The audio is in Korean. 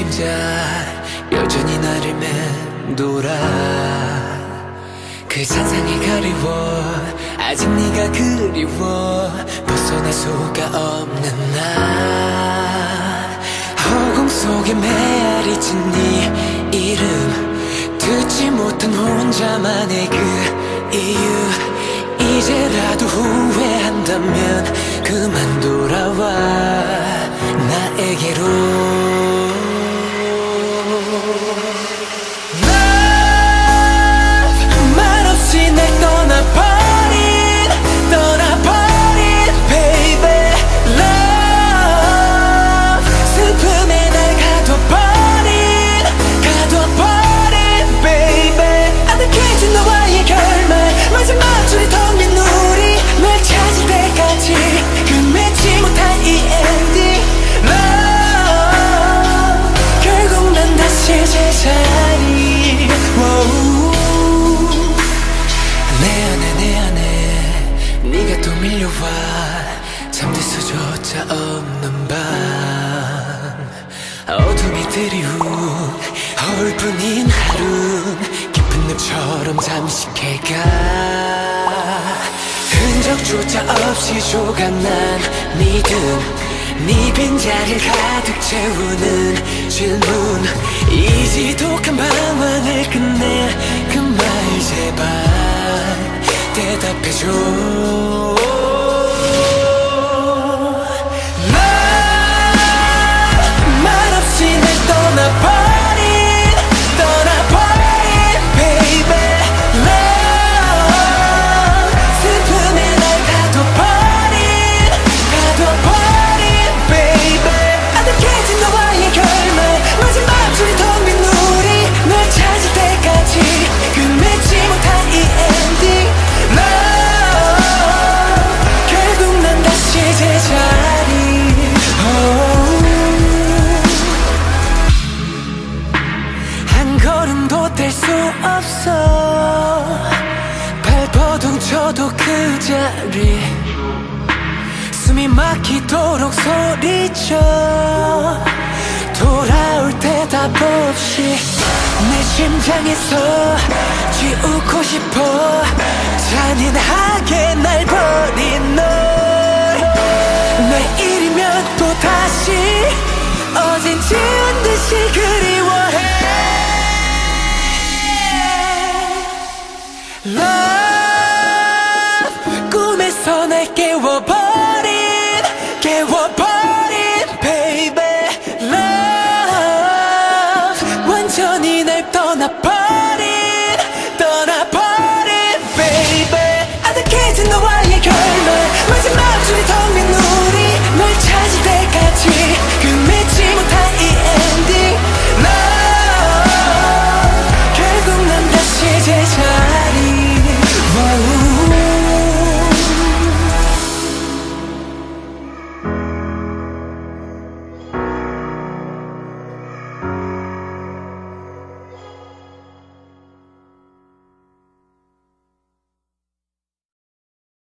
그림자 여전히 나를 맴돌아. 그 상상이 그리워 아직 네가 그리워 벗어날 수가 없는 날. 허공 속에 메아리 친 네 이름 듣지 못한 혼자만의 그 이유. 이제라도 후회한다면 그만 돌아와 나에게로. 밀려와 잠들 수조차 없는 밤. 어둠이 드리운 허울뿐인 하룬 깊은 늪처럼 잠식해가. 흔적조차 없이 조각난 믿음 네 빈자리를 가득 채우는 질문. 이 지독한 방황을 끝내 그 말 제발 대답해줘. 뗄 수 없어 발버둥 쳐도 그 자리. 숨이 막히도록 소리쳐 돌아올 대답 없이 내 심장에서 지우고 싶어. 잔인하게 날 버린 널 내일이면 또 다시 어젠 지운 듯이 그리워해.